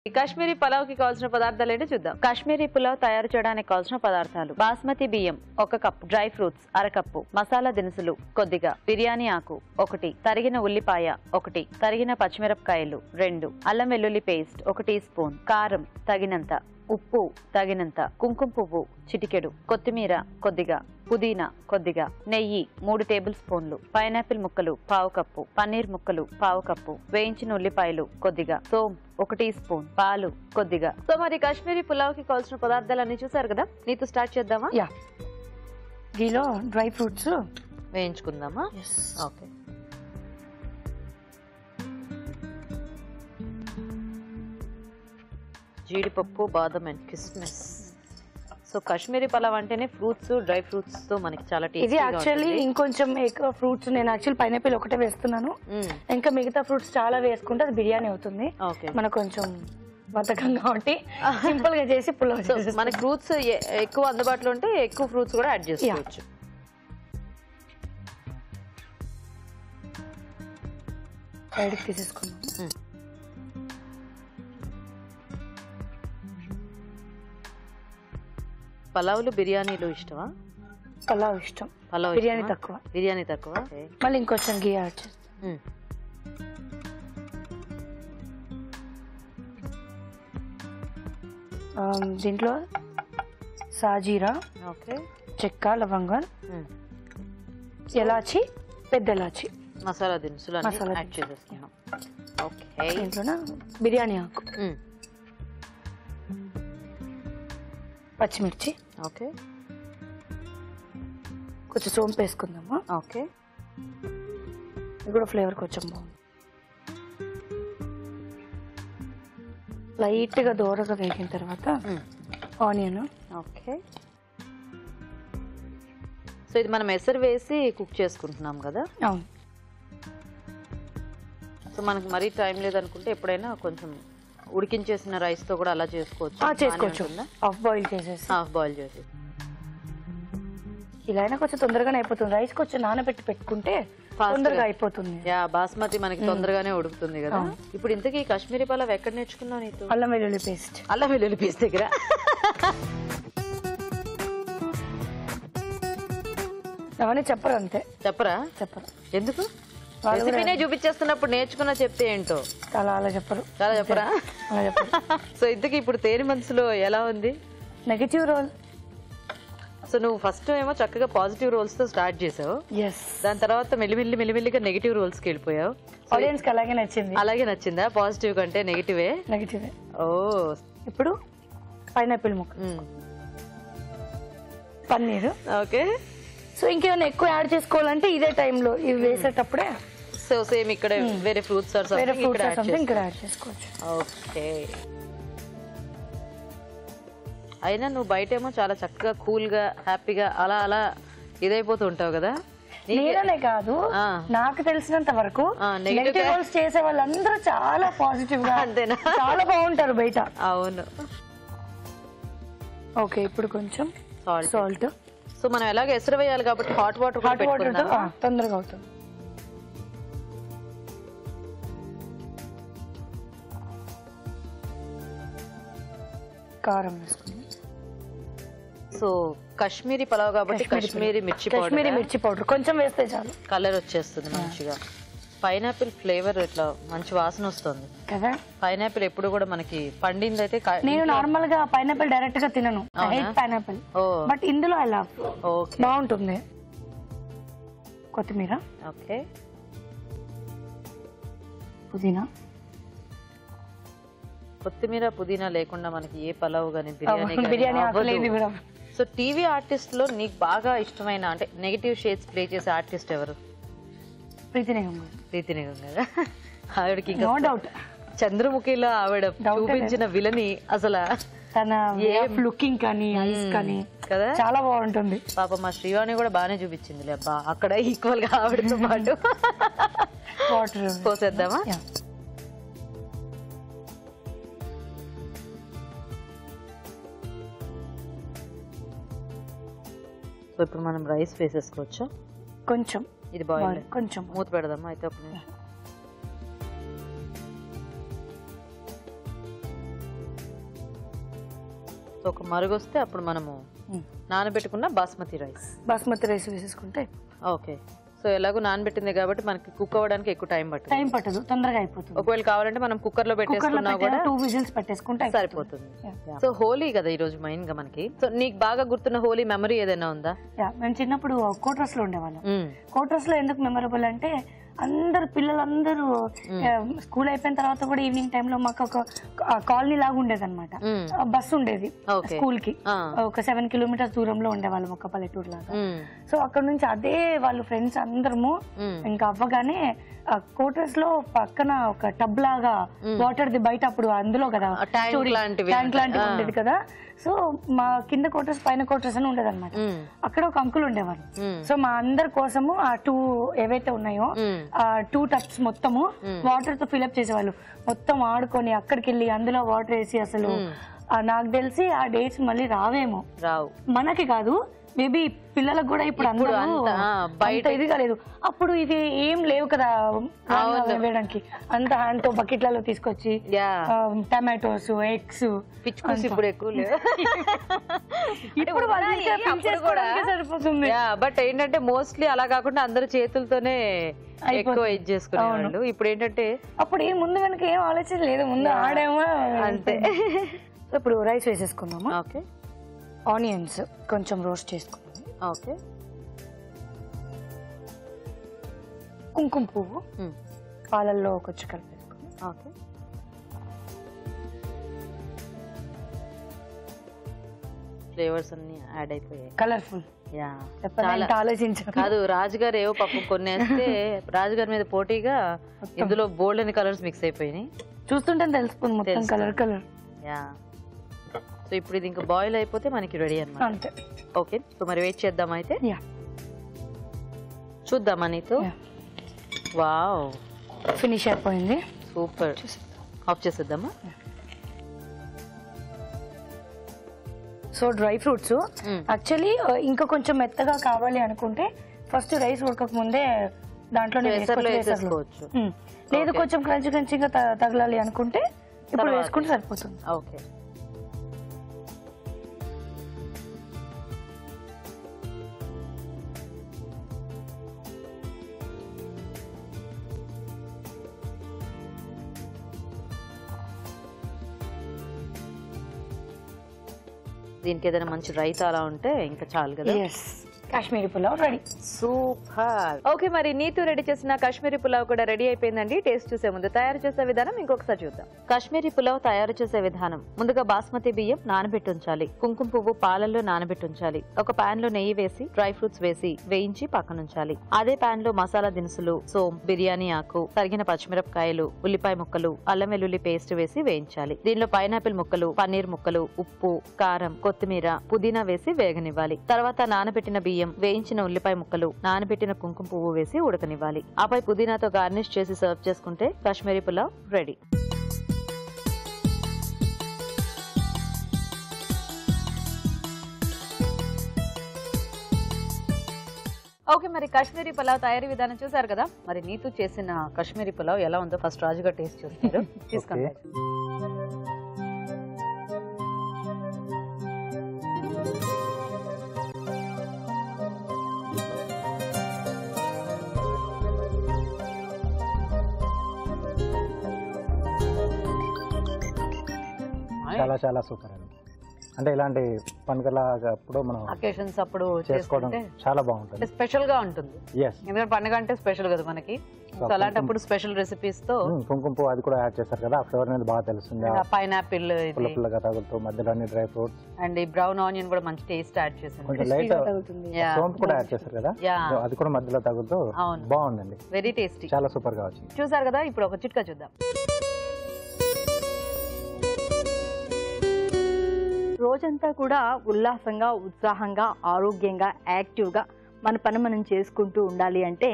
కాశ్మీరీ పులావ్ కి కావాల్సిన పదార్థాలు ఏంటో చూద్దాం. కాశ్మీరీ పులావ్ తయారు చేయడానికి కావాల్సిన పదార్థాలు: బాస్మతి బియ్యం 1 కప్, డ్రై ఫ్రూట్స్ అర కప్పు, మసాలా దినుసులు కొద్దిగా, బిర్యానీ ఆకు 1, తరిగిన ఉల్లిపాయ 1, తరిగిన పచ్చిమిరపకాయలు 2, అల్లం వెల్లుల్లి పేస్ట్ 1 టీ స్పూన్, కారం తగినంత, ఉప్పు తగినంత, కుంకుమ పువ్వు చిటికెడు, కొత్తిమీర కొద్దిగా, పుదీనా కొద్దిగా, నెయ్యి 3 టేబుల్ స్పూన్లు, పైనాపిల్ ముక్కలు 1/2 కప్పు, పన్నీర్ ముక్కలు 1/2 కప్పు, వేయించిన ఉల్లిపాయలు కొద్దిగా, సోమ్ 1 టీ స్పూన్, పాలు కొద్దిగా. సో మరి కాశ్మీరీ పులావ్ కి కావాల్సిన పదార్థాలన్నీ చూసారు కదా, నీతో స్టార్ట్ చేద్దామా? యా, దీలో డ్రై ఫ్రూట్స్ వేయించుకుందామా? ఓకే. జీడిపప్పు, బాదం అండ్ కిస్మిస్. సో కాశ్మీరీ పలావ్ అంటేనే ఫ్రూట్స్, డ్రై ఫ్రూట్స్ తో మనకి చాలా టేస్టీగా ఇది యాక్చువల్లీ ఇంకొంచెం ఎక్కువ ఫ్రూట్స్ నేను యాక్చువల్లీ పైనాపిల్ ఒకటే వేస్తున్నాను. ఇంకా మిగతా ఫ్రూట్స్ చాలా వేసుకుంటే అది బిర్యానీ అవుతుంది. మనకు కొంచెం బతకంగా కాబట్టి సింపుల్ గా చేసి పులావ్. మనకి ఫ్రూట్స్ ఎక్కువ అందుబాటులో ఉంటే ఎక్కువ ఫ్రూట్స్ కూడా యాడ్ చేసుకోవచ్చు. సైడ్కి తీసేసుకున్నాం. పలావులు బిర్యానీలు ఇష్టమా? పలావ్ ఇష్టం, పలావ్ బిర్యానీ తక్కువ. బిర్యానీ తక్కువ. మళ్ళీ ఇంకొంచెం గీ యాడ్ చేస్తాం. దీంట్లో సాజీరా, చెక్క, లవంగం, ఎలాచి, పెద్ద ఎలాచి, మసాలా దినుసులు యాడ్ చేసేస్తున్నాం. ఓకే. దీంట్లో బిర్యానీ ఆకు, పచ్చిమిర్చి, ఓకే, కొంచెం సోంపు వేసుకుందామా? ఓకే. ఇది కూడా ఫ్లేవర్ కొంచెం బాగుంది. లైట్ గా దూరగా వేగిన తర్వాత ఆనియన్. ఓకే. సో ఇది మనం ఎసరు వేసి కుక్ చేసుకుంటున్నాం కదా? అవును. సో మనకి మరీ టైం లేదనుకుంటే ఎప్పుడైనా కొంచెం ఉడికించేసిన రైస్ తో కూడా అలా చేసుకోవచ్చు. హాఫ్ బాయిల్ చేసేసి. హాఫ్ బాయిల్ చేసి ఇలా అయినా కొంచెం తొందరగానే అయిపోతుంది. రైస్ కొంచెం నానబెట్టి పెట్టుకుంటే తొందరగా అయిపోతుంది. బాస్మతి మనకి తొందరగానే ఉడుకుతుంది కదా. ఇప్పుడు ఇంతకీ కాశ్మీరీ పలావ్ ఎక్కడ నేర్చుకున్నావు నీతో? అల్లం వెల్లుల్లి పేస్ట్. అల్లం వెల్లుల్లి పేస్ట్ దగ్గర అవన్నీ చెప్పరు. అంతే చెప్పరా? చెప్పరు. ఎందుకు? రెసిపీనే చూపించేస్తున్నప్పుడు నేర్చుకున్నా చెప్తే ఏంటో అలా చెప్పరు. చాలా చెప్పరా? అలా చెప్పరు. సో ఇంతకీ ఇప్పుడు తేనె మనసులో ఎలా ఉంది? Negative role. సో నువ్వు ఫస్ట్ ఏమో చక్కగా పాజిటివ్ రోల్స్ తో స్టార్ట్ చేసావు. దాని తర్వాత మెల్లిమెల్లిగా నెగిటివ్ రోల్స్ కి వెళ్ళిపోయావు. ఆడియన్స్ కి అలాగే నచ్చింది. అలాగే నచ్చిందా? పాజిటివ్ కంటే నెగిటివే. నెగిటివే. ఓ. ఇప్పుడు పైనాపిల్ ముక్క, పన్నీర్. ఓకే. సో ఇంకేమైనా ఎక్కువ యాడ్ చేసుకోవాలంటే ఇదే టైంలో ఇవి వేసేటప్పుడే. సో సేమ్ ఇక్కడ వేరే ఫ్రూట్స్ ఇక్కడ యాడ్ చేసుకోవచ్చు. ఓకే. అయినా నువ్వు బయటేమో చాలా చక్కగా కూల్ గా హ్యాపీగా అలా అలా ఇదైపోతూ ఉంటావు కదా. నేననే కాదు, నాకు తెలిసినంత వరకు నెగటివ్ రోల్స్ చేసే వాళ్ళందరూ చాలా పాజిటివ్ గా, అంతేనా, చాలా బాగుంటారు బయట. అవును. ఓకే. ఇప్పుడు కొంచెం సాల్ట్. సో మనం ఎలాగ ఎసరు వేయాలి కాబట్టి హాట్ వాటర్ తొందరగా అవుతుంది. కారం వేసుకుందాం. సో కాశ్మీరీ పలావ్ కాబట్టి కాశ్మీరీ మిర్చి పౌడర్ కొంచెం వేస్తే చాలు, కలర్ వచ్చేస్తుంది మంచిగా. పైనాపిల్ ఫ్లేవర్ ఇట్లా మంచి వాసన వస్తుంది కదా. పైనాపిల్ ఎప్పుడు కూడా మనకి పండింది అయితే. నేను నార్మల్ గా పైనాపిల్ డైరెక్ట్ గా తినను, పైనాపిల్, బట్ ఇందులో అలా బాగుంటుంది. కొత్తిమీర. ఓకే. పుదీనా. కొత్తిమీర పుదీనా లేకుండా మనకి ఏ పలావ్ గానీ బిర్యానీ. సో టీవీ ఆర్టిస్ట్ లో నీకు బాగా ఇష్టమైన అంటే నెగటివ్ షేడ్స్ ప్లే చేసే ఆర్టిస్ట్ ఎవరు? ప్రీతి నిగమ్ కదా. ఆవిడకి చంద్రముఖిలో ఆవిడ చూపించిన విలని అసలు తన లుకింగ్ కానీ ఐస్ కానీ కదా చాలా బాగుంటుంది. పాప మా శ్రీవాణి కూడా బాగానే చూపించింది అబ్బా. అక్కడ ఈక్వల్ గా ఆవిడతో పాటు వాటర్ పోసేద్దామా? సో ఇప్పుడు మనం రైస్ వేసేసుకోవచ్చా? కొంచెం ఇది బాయిల్ కొంచెం మూత పెడదామా అయితే? ఒక ఒక మరుగు వస్తే అప్పుడు మనము నానబెట్టుకున్న బాస్మతి రైస్ వేసేసుకుంటే ఓకే. సో ఎలాగో నానబెట్టింది కాబట్టి మనకి కుక్ అవ్వడానికి ఎక్కువ టైం పట్టదు, తొందరగా అయిపోతుంది. ఒకవేళ కావాలంటే మనం కుక్కర్ లో పెట్టేసుకున్నా కూడా 2 విజిల్స్ పెట్టేసుకుంటే సరిపోతుంది. సో హోలీ కదా ఈ రోజు మెయిన్ గా మనకి. సో నీకు బాగా గుర్తున్న హోలీ మెమరీ ఏదైనా ఉందా? మేము చిన్నప్పుడు కోట్రస్ లో ఉండేవాళ్ళం. కోట్రస్ లో ఎందుకు మెమరబుల్ అంటే అందరు పిల్లలందరూ స్కూల్ అయిపోయిన తర్వాత కూడా ఈవినింగ్ టైంలో మాకు ఒక కాలనీ లాగా ఉండేది అనమాట. బస్సు ఉండేది స్కూల్ కి, ఒక 7 కిలోమీటర్స్ దూరంలో ఉండేవాళ్ళం, ఒక పల్లెటూరు లాగా. సో అక్కడ నుంచి అదే వాళ్ళు ఫ్రెండ్స్ అందరము ఇంకా అవ్వగానే కోటర్స్ లో పక్కన ఒక టబ్ లాగా వాటర్ ది బయట అప్పుడు అందులో కదా ట్యాంక్ లాంటివి ఉండేది కదా. సో మా కింద కోటర్స్ పైన కోటర్స్ అని ఉండేది అనమాట. అక్కడ ఒక అంకుల్ ఉండేవారు. సో మా అందరి కోసము ఆ 2 ఏవైతే ఉన్నాయో ఆ 2 టబ్స్ మొత్తము వాటర్ తో ఫిల్అప్ చేసేవాళ్ళు. మొత్తం ఆడుకొని అక్కడికి వెళ్ళి అందులో వాటర్ వేసి అసలు నాకు తెలిసి ఆ డేట్స్ మళ్ళీ రావు మనకి కాదు, మేబీ పిల్లలకు కూడా ఇప్పుడు బయట ఇది కాలేదు. అప్పుడు ఇది ఏం లేవు కదా వేయడానికి, అంత హ్యాండ్ తో బకెట్లలో తీసుకొచ్చి టమాటోస్ ఎగ్స్ ఇప్పుడు ఎక్కువ లేవు. సరిపోతుంది. బట్ ఏంటంటే మోస్ట్లీ అలా కాకుండా అందరు చేతులతోనే ఎక్కువ ఇది చేసుకునేవాళ్ళు. ఇప్పుడు ఏంటంటే అప్పుడు ఏం ముందు వెనక ఏం ఆలోచన లేదు, ముందు ఆడేమో అంతే. ఇప్పుడు రైస్ వేసేసుకుందాము. ఓకే. ఆనియన్స్ కొంచెం రోస్ట్ చేసుకున్నాము. ఓకే. కుంకుమ పువ్వు పాలల్లో కొంచెం కలిపేసుకుని. ఓకే. ఫ్లేవర్స్ అన్ని యాడ్ అయిపోయాయి. కలర్ఫుల్. ఆలోచించాను కాదు, రాజుగారు ఏవో పప్పు కొన్ని వేస్తే రాజుగారి మీద పోటీగా ఇందులో బోల్డ్ అని కలర్స్ మిక్స్ అయిపోయినాయి. చూస్తుంటే తెలిసిపోయింది మొత్తం కలర్. యా. సో ఇప్పుడు ఇది ఇంకా బాయిల్ అయిపోతే మనకి రెడీ అన్నమాట. అంతే. ఓకే. ఇప్పుడు మరి వెయిట్ చేద్దాం అయితే. చూద్దామా నీతో? వావ్, ఫినిష్ అయిపోయింది. సూపర్. ఆఫ్ చేసేద్దామా? సో డ్రై ఫ్రూట్స్ యాక్చువల్లీ ఇంకా కొంచెం మెత్తగా కావాలి అనుకుంటే ఫస్ట్ రైస్ ఉడకక ముందే దాంట్లోనే వేసుకోవచ్చు. లేదు కొంచెం క్రంచిగా తగలాలి అనుకుంటే ఇప్పుడు వేసుకుంటే సరిపోతుంది. ఓకే. దీనికి ఏదైనా మంచి రైతా అలా ఉంటే ఇంకా చాలు కదా. Kashmiri pulao ready. Super. Okay, మరి నీతు రెడీ చేసిన కాశ్మీరీ పులావ్ కూడా రెడీ అయిపోయిందండి. టేస్ట్ చూసే ముందు తయారు చేసే విధానం ఇంకొకసారి చూద్దాం. కాశ్మీరీ పులావ్ తయారు చేసే విధానం: ముందుగా బాస్మతి బియ్యం నానబెట్టి ఉంచాలి. కుంకుమ పువ్వు పాలల్లో నానబెట్టి ఉంచాలి. ఒక పాన్ లో నెయ్యి వేసి డ్రై ఫ్రూట్స్ వేసి వేయించి పక్కనుంచాలి. అదే పాన్ లో మసాలా దినుసులు, సోం, బిర్యానీ ఆకు, తరిగిన పచ్చిమిరపకాయలు, ఉల్లిపాయ ముక్కలు, అల్లం వెల్లుల్లి పేస్ట్ వేసి వేయించాలి. దీనిలో పైనాపిల్ ముక్కలు, పన్నీర్ ముక్కలు, ఉప్పు, కారం, కొత్తిమీర, పుదీనా వేసి వేగనివ్వాలి. తర్వాత నానబెట్టిన బియ్యం, వేయించిన ఉల్లిపాయ ముక్కలు, నానబెట్టిన కుంకుమ పువ్వు వేసి ఉడకనివ్వాలి. ఆపై పుదీనాతో గార్నిష్ చేసి సర్వ్ చేసుకుంటే కాశ్మీరీ పులావ్ రెడీ. ఓకే, మరి కాశ్మీరీ పులావ్ తయారీ విధానం చూసారు కదా. మరి నీతు చేసిన కాశ్మీరీ పులావ్ ఎలా ఉందో ఫస్ట్ రాజుగా టేస్ట్ చూస్తారు. తీసుకోండి. చాలా చాలా సూపర్ అండి. అంటే ఇలాంటి పండుగలప్పుడు మనం అకేషన్స్ అప్పుడు చేసుకోవడం చాలా బాగుంటుంది, స్పెషల్ గా ఉంటుంది. ఎందుకంటే పండుగ అంటే స్పెషల్ కదా మనకి. సో అలాంటప్పుడు స్పెషల్ రెసిపీస్ తో కుంకుమ పువ్వు అది కూడా యాడ్ చేస్తారు కదా, ఆ ఫ్లేవర్ అనేది బాగా తెలుస్తుంది. పైనాపిల్ పుల్లగా తగులుతూ మధ్యలో అన్ని డ్రై ఫ్రూట్స్ అండ్ ఈ బ్రౌన్ ఆనియన్ కూడా మంచి టేస్ట్ యాడ్ చేసింది. కొంచెం లైట్ సోంపు కూడా యాడ్ చేస్తారు కదా, అది కూడా మధ్యలో తగులుతూ బాగుందండి. వెరీ టేస్టీ, చాలా సూపర్ గా వచ్చింది. చూసారు కదా. ఇప్పుడు ఒక చిట్కా చూద్దాం. రోజంతా కూడా ఉల్లాసంగా, ఉత్సాహంగా, ఆరోగ్యంగా, యాక్టివ్గా మన పని మనం చేసుకుంటూ ఉండాలి అంటే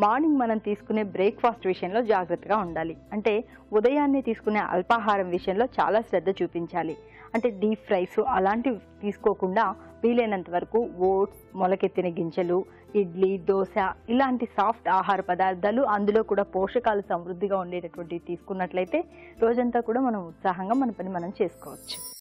మార్నింగ్ మనం తీసుకునే బ్రేక్ఫాస్ట్ విషయంలో జాగ్రత్తగా ఉండాలి. అంటే ఉదయాన్నే తీసుకునే అల్పాహారం విషయంలో చాలా శ్రద్ధ చూపించాలి. అంటే డీప్ ఫ్రైస్ అలాంటివి తీసుకోకుండా వీలైనంత వరకు ఓట్స్, మొలకెత్తిన గింజలు, ఇడ్లీ, దోశ ఇలాంటి సాఫ్ట్ ఆహార పదార్థాలు, అందులో కూడా పోషకాలు సమృద్ధిగా ఉండేటటువంటివి తీసుకున్నట్లయితే రోజంతా కూడా మనం ఉత్సాహంగా మన పని మనం చేసుకోవచ్చు.